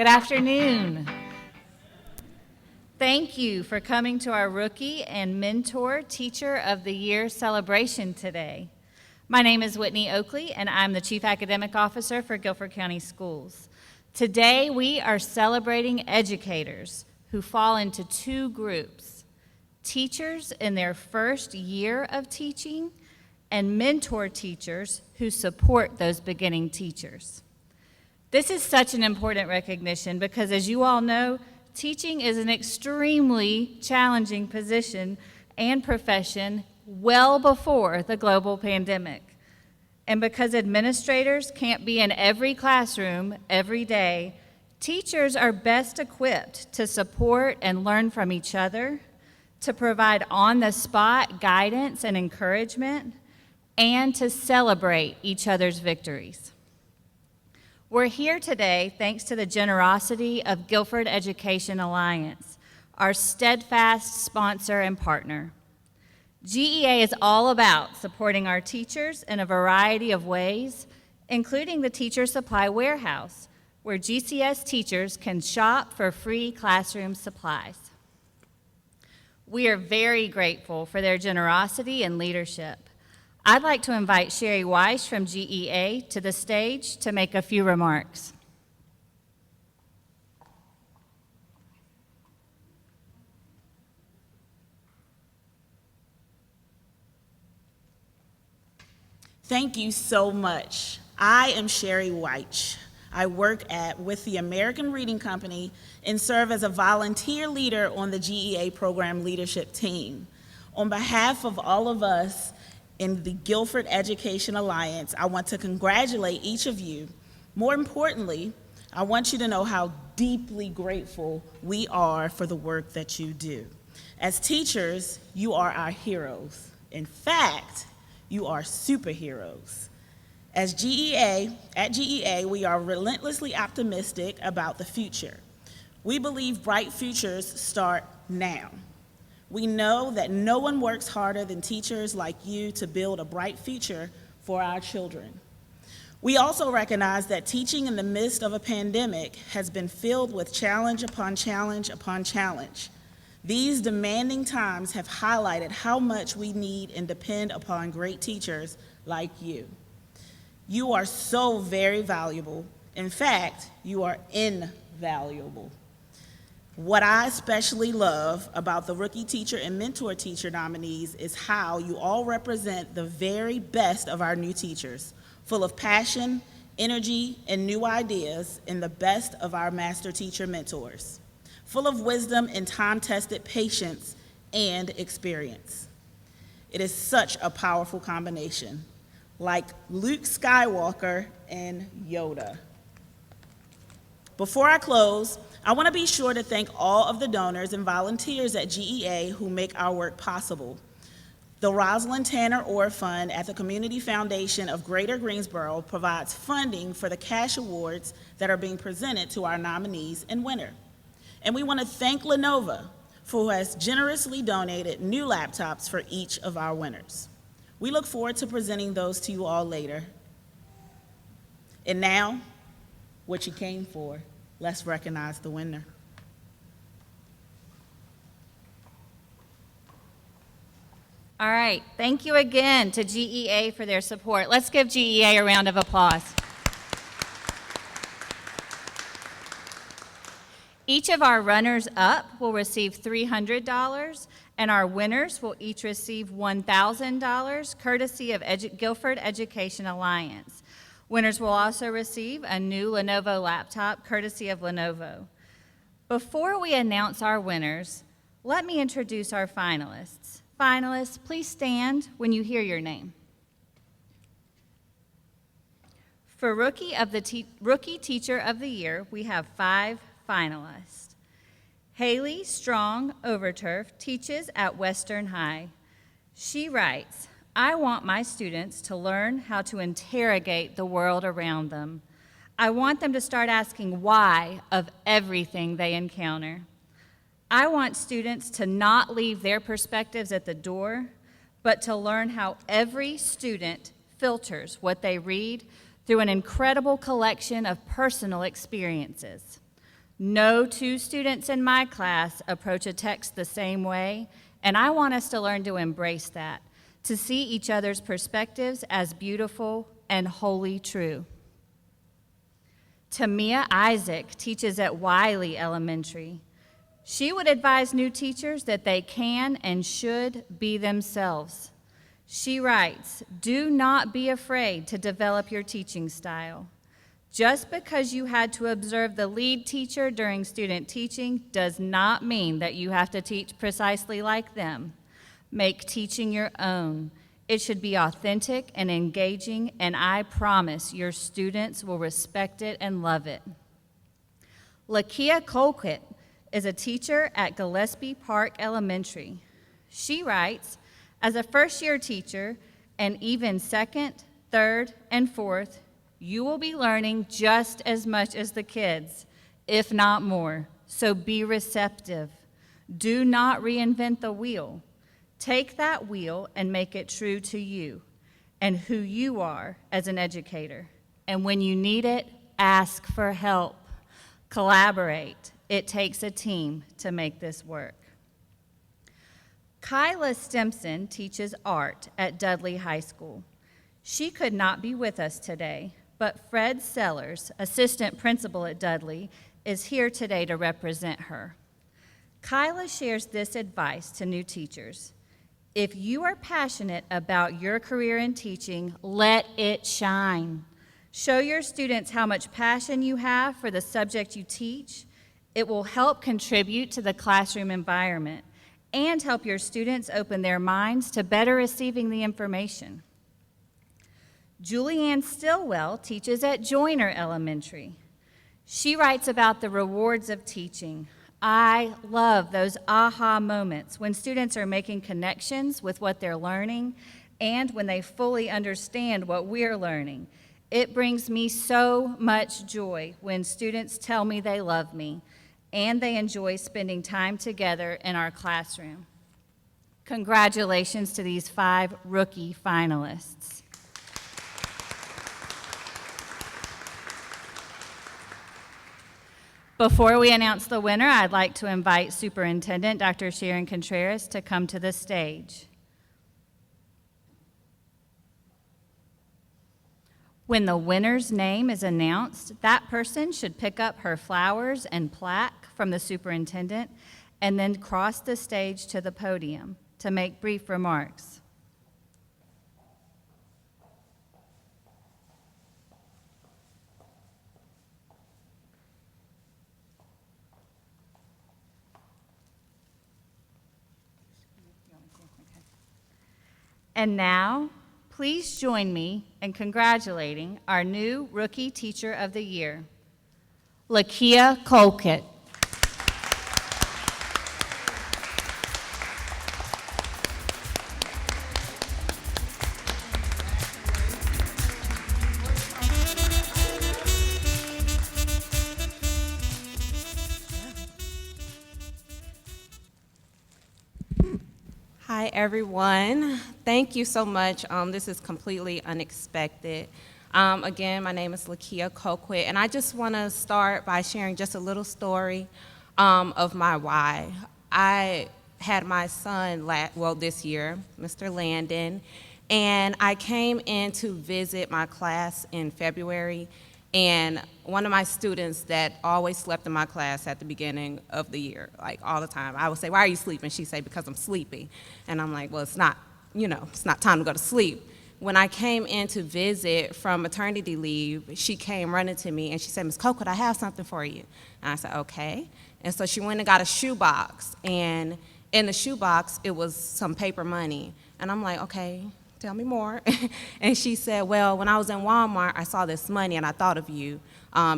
Good afternoon. Thank you for coming to our Rookie and Mentor Teacher of the Year celebration today. My name is Whitney Oakley, and I'm the Chief Academic Officer for Guilford County Schools. Today, we are celebrating educators who fall into two groups: teachers in their first year of teaching and mentor teachers who support those beginning teachers. This is such an important recognition because, as you all know, teaching is an extremely challenging position and profession well before the global pandemic. And because administrators can't be in every classroom every day, teachers are best equipped to support and learn from each other, to provide on-the-spot guidance and encouragement, and to celebrate each other's victories. We're here today thanks to the generosity of Guilford Education Alliance, our steadfast sponsor and partner. GEA is all about supporting our teachers in a variety of ways, including the Teacher Supply Warehouse, where GCS teachers can shop for free classroom supplies. We are very grateful for their generosity and leadership. I'd like to invite Sherry Weiss from GEA to the stage to make a few remarks. Thank you so much. I am Sherry Weiss. I work with the American Reading Company and serve as a volunteer leader on the GEA program leadership team. On behalf of all of us in the Guilford Education Alliance, I want to congratulate each of you. More importantly, I want you to know how deeply grateful we are for the work that you do. As teachers, you are our heroes. In fact, you are superheroes. At GEA, we are relentlessly optimistic about the future. We believe bright futures start now. We know that no one works harder than teachers like you to build a bright future for our children. We also recognize that teaching in the midst of a pandemic has been filled with challenge upon challenge upon challenge. These demanding times have highlighted how much we need and depend upon great teachers like you. You are so very valuable. In fact, you are invaluable. What I especially love about the Rookie Teacher and Mentor Teacher nominees is how you all represent the very best of our new teachers, full of passion, energy, and new ideas, and the best of our master teacher mentors, full of wisdom and time-tested patience and experience. It is such a powerful combination, like Luke Skywalker and Yoda. Before I close, I want to be sure to thank all of the donors and volunteers at GEA who make our work possible. The Rosalind Tanner Orr Fund at the Community Foundation of Greater Greensboro provides funding for the cash awards that are being presented to our nominees and winner. And we want to thank Lenovo, who has generously donated new laptops for each of our winners. We look forward to presenting those to you all later. And now, what you came for. Let's recognize the winner. All right, thank you again to GEA for their support. Let's give GEA a round of applause. Each of our runners-up will receive $300, and our winners will each receive $1,000, courtesy of Guilford Education Alliance. Winners will also receive a new Lenovo laptop, courtesy of Lenovo. Before we announce our winners, let me introduce our finalists. Finalists, please stand when you hear your name. For Rookie Teacher of the Year, we have 5 finalists. Haley Strong Overturf teaches at Western High. She writes, "I want my students to learn how to interrogate the world around them. I want them to start asking why of everything they encounter. I want students to not leave their perspectives at the door, but to learn how every student filters what they read through an incredible collection of personal experiences. No two students in my class approach a text the same way, and I want us to learn to embrace that, to see each other's perspectives as beautiful and wholly true. Tamia Isaac teaches at Wiley Elementary. She would advise new teachers that they can and should be themselves. She writes, "Do not be afraid to develop your teaching style. Just because you had to observe the lead teacher during student teaching does not mean that you have to teach precisely like them. Make teaching your own. It should be authentic and engaging, and I promise your students will respect it and love it." Lakia Colquitt is a teacher at Gillespie Park Elementary. She writes, "As a first-year teacher, and even second, third, and fourth, you will be learning just as much as the kids, if not more, so be receptive. Do not reinvent the wheel. Take that wheel and make it true to you and who you are as an educator. And when you need it, ask for help. Collaborate. It takes a team to make this work." Kyla Stimson teaches art at Dudley High School. She could not be with us today, but Fred Sellers, assistant principal at Dudley, is here today to represent her. Kyla shares this advice to new teachers. If you are passionate about your career in teaching, let it shine. Show your students how much passion you have for the subject you teach. It will help contribute to the classroom environment and help your students open their minds to better receiving the information. Julianne Stillwell teaches at Joyner Elementary. She writes about the rewards of teaching. "I love those aha moments when students are making connections with what they're learning and when they fully understand what we're learning. It brings me so much joy when students tell me they love me and they enjoy spending time together in our classroom." Congratulations to these 5 rookie finalists. Before we announce the winner, I'd like to invite Superintendent Dr. Sharon Contreras to come to the stage. When the winner's name is announced, that person should pick up her flowers and plaque from the superintendent and then cross the stage to the podium to make brief remarks. And now, please join me in congratulating our new Rookie Teacher of the Year, Lakia Colquitt. Hi, everyone. Thank you so much. This is completely unexpected. Again, my name is Lakia Colquitt, and I just want to start by sharing just a little story of my why. I had my son, this year, Mr. Landon, and I came in to visit my class in February, and one of my students that always slept in my class at the beginning of the year, like all the time, I would say, "Why are you sleeping?" She'd say, "Because I'm sleepy." And I'm like, "Well, it's not time to go to sleep." When I came in to visit from maternity leave, she came running to me and she said, "Ms. Colquitt, I have something for you." And I said, "Okay." And so she went and got a shoebox, and in the shoebox, it was some paper money. And I'm like, "Okay, tell me more." And she said, "Well, when I was in Walmart, I saw this money and I thought of you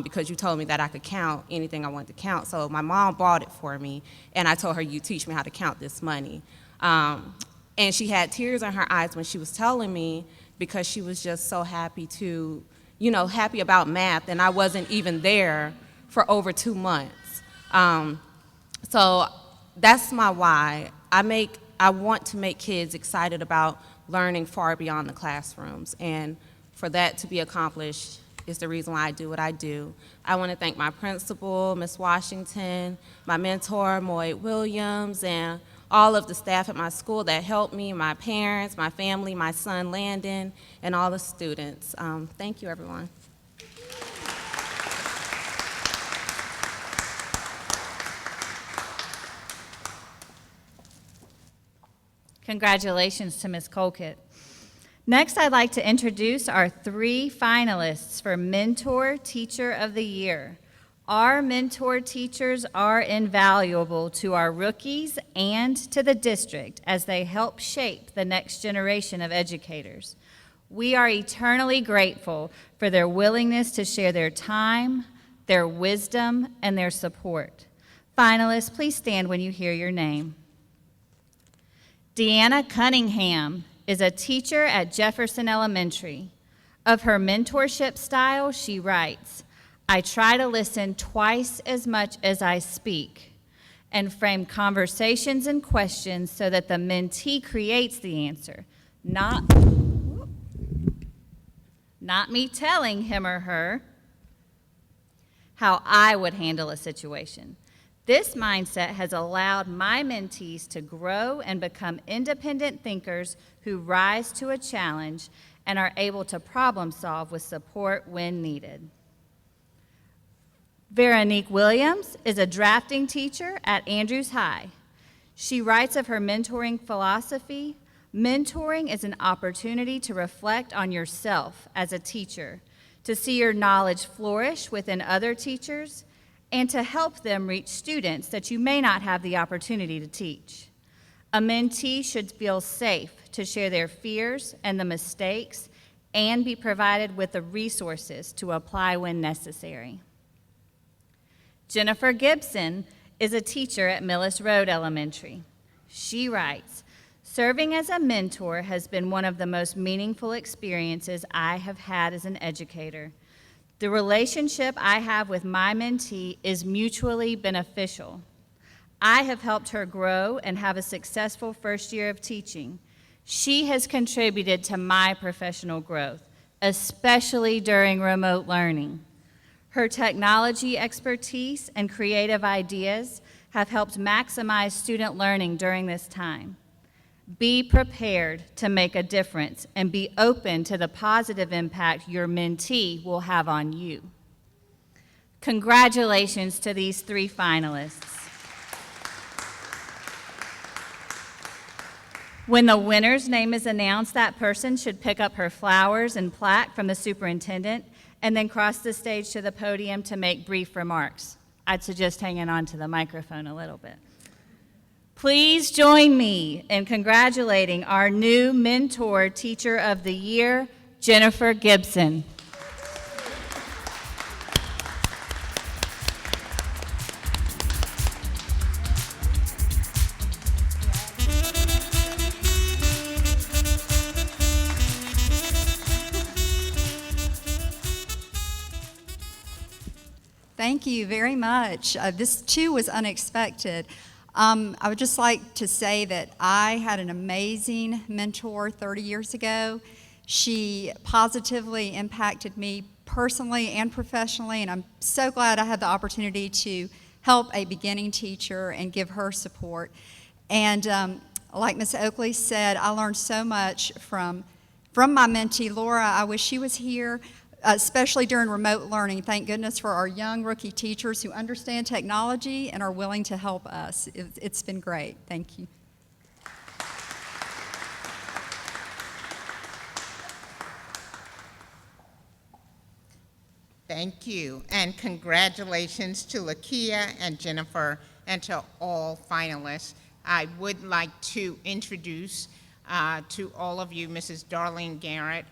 because you told me that I could count anything I wanted to count. So my mom bought it for me, and I told her, you teach me how to count this money." And she had tears in her eyes when she was telling me because she was just so happy happy about math, and I wasn't even there for over 2 months. So that's my why. I want to make kids excited about learning far beyond the classrooms, and for that to be accomplished, is the reason why I do what I do. I want to thank my principal, Ms. Washington, my mentor, Moy Williams, and all of the staff at my school that helped me, my parents, my family, my son Landon, and all the students. Thank you, everyone. Congratulations to Ms. Colquitt. Next, I'd like to introduce our 3 finalists for Mentor Teacher of the Year. Our mentor teachers are invaluable to our rookies and to the district as they help shape the next generation of educators. We are eternally grateful for their willingness to share their time, their wisdom, and their support. Finalists, please stand when you hear your name. Deanna Cunningham is a teacher at Jefferson Elementary. Of her mentorship style, she writes, "I try to listen twice as much as I speak and frame conversations and questions so that the mentee creates the answer, not me telling him or her how I would handle a situation. This mindset has allowed my mentees to grow and become independent thinkers who rise to a challenge and are able to problem solve with support when needed." Veronique Williams is a drafting teacher at Andrews High. She writes of her mentoring philosophy, "Mentoring is an opportunity to reflect on yourself as a teacher, to see your knowledge flourish within other teachers, and to help them reach students that you may not have the opportunity to teach. A mentee should feel safe to share their fears and the mistakes and be provided with the resources to apply when necessary." Jennifer Gibson is a teacher at Millis Road Elementary. She writes, "Serving as a mentor has been one of the most meaningful experiences I have had as an educator. The relationship I have with my mentee is mutually beneficial. I have helped her grow and have a successful first year of teaching. She has contributed to my professional growth, especially during remote learning. Her technology expertise and creative ideas have helped maximize student learning during this time. Be prepared to make a difference and be open to the positive impact your mentee will have on you." Congratulations to these 3 finalists. When the winner's name is announced, that person should pick up her flowers and plaque from the superintendent and then cross the stage to the podium to make brief remarks. I'd suggest hanging on to the microphone a little bit. Please join me in congratulating our new Mentor Teacher of the Year, Jennifer Gibson. Thank you very much. This too was unexpected. I would just like to say that I had an amazing mentor 30 years ago. She positively impacted me personally and professionally, and I'm so glad I had the opportunity to help a beginning teacher and give her support. And like Ms. Oakley said, I learned so much from my mentee, Laura. I wish she was here, especially during remote learning. Thank goodness for our young rookie teachers who understand technology and are willing to help us. It's been great. Thank you. Thank you, and congratulations to Lakia and Jennifer and to all finalists. I would like to introduce to all of you Mrs. Darlene Garrett,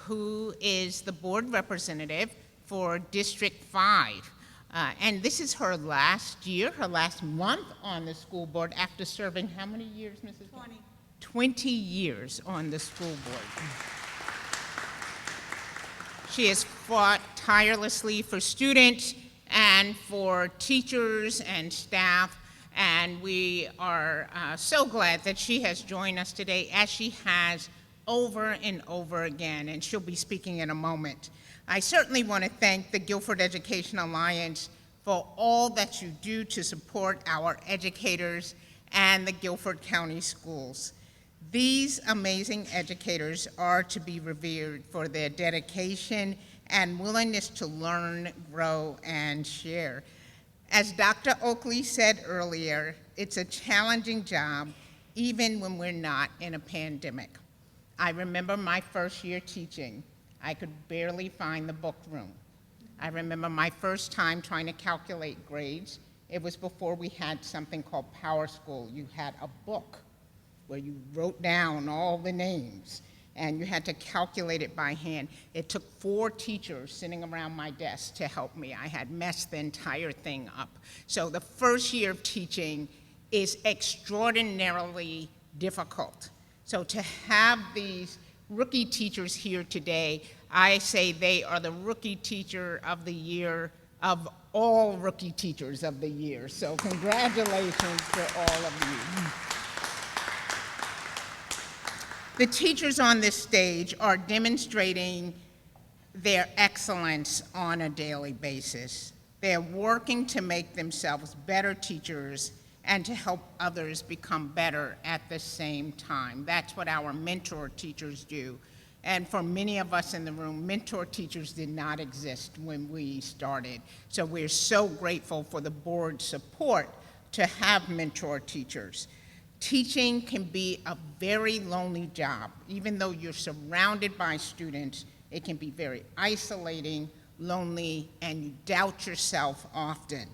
who is the board representative for District 5. And this is her last year, her last month on the school board after serving how many years, Mrs. 20. 20 years on the school board. She has fought tirelessly for students and for teachers and staff, and we are so glad that she has joined us today, as she has over and over again, and she'll be speaking in a moment. I certainly want to thank the Guilford Education Alliance for all that you do to support our educators and the Guilford County Schools. These amazing educators are to be revered for their dedication and willingness to learn, grow, and share. As Dr. Oakley said earlier, it's a challenging job even when we're not in a pandemic. I remember my first year teaching. I could barely find the book room. I remember my first time trying to calculate grades. It was before we had something called PowerSchool. You had a book where you wrote down all the names, and you had to calculate it by hand. It took 4 teachers sitting around my desk to help me. I had messed the entire thing up. So the first year of teaching is extraordinarily difficult. So to have these rookie teachers here today, I say they are the Rookie Teacher of the Year of all Rookie Teachers of the Year. So congratulations to all of you. The teachers on this stage are demonstrating their excellence on a daily basis. They're working to make themselves better teachers and to help others become better at the same time. That's what our mentor teachers do. And for many of us in the room, mentor teachers did not exist when we started. So we're so grateful for the board's support to have mentor teachers. Teaching can be a very lonely job. Even though you're surrounded by students, it can be very isolating, lonely, and you doubt yourself often.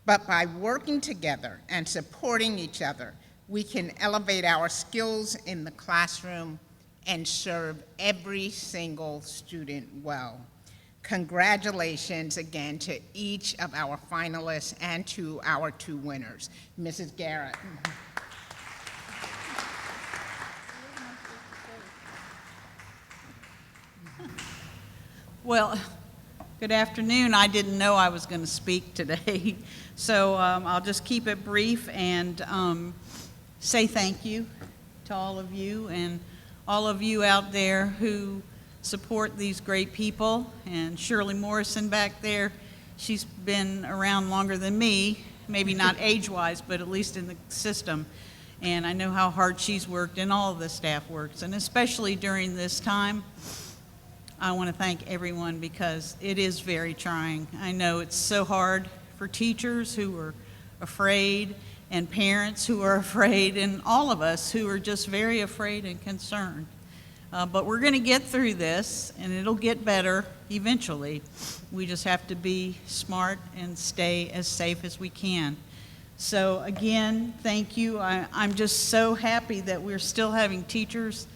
But by working together and supporting each other, we can elevate our skills in the classroom and serve every single student well. Congratulations again to each of our finalists and to our 2 winners. Mrs. Garrett. Well, good afternoon. I didn't know I was going to speak today, so I'll just keep it brief and say thank you to all of you and all of you out there who support these great people. And Shirley Morrison back there, she's been around longer than me, maybe not age-wise, but at least in the system. And I know how hard she's worked and all of the staff works, and especially during this time. I want to thank everyone because it is very trying. I know it's so hard for teachers who are afraid and parents who are afraid and all of us who are just very afraid and concerned. But we're going to get through this and it'll get better eventually. We just have to be smart and stay as safe as we can. So again, thank you. I'm just so happy that we're still having teachers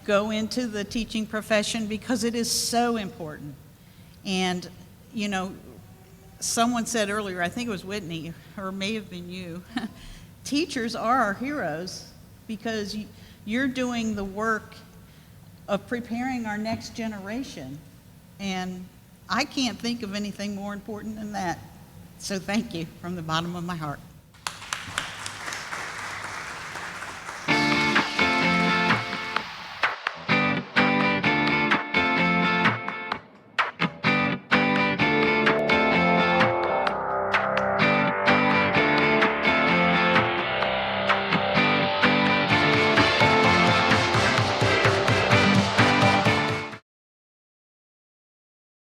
go into the teaching profession because it is so important. And, you know, someone said earlier, I think it was Whitney, or it may have been you, teachers are our heroes because you're doing the work of preparing our next generation. And I can't think of anything more important than that. So thank you from the bottom of my heart.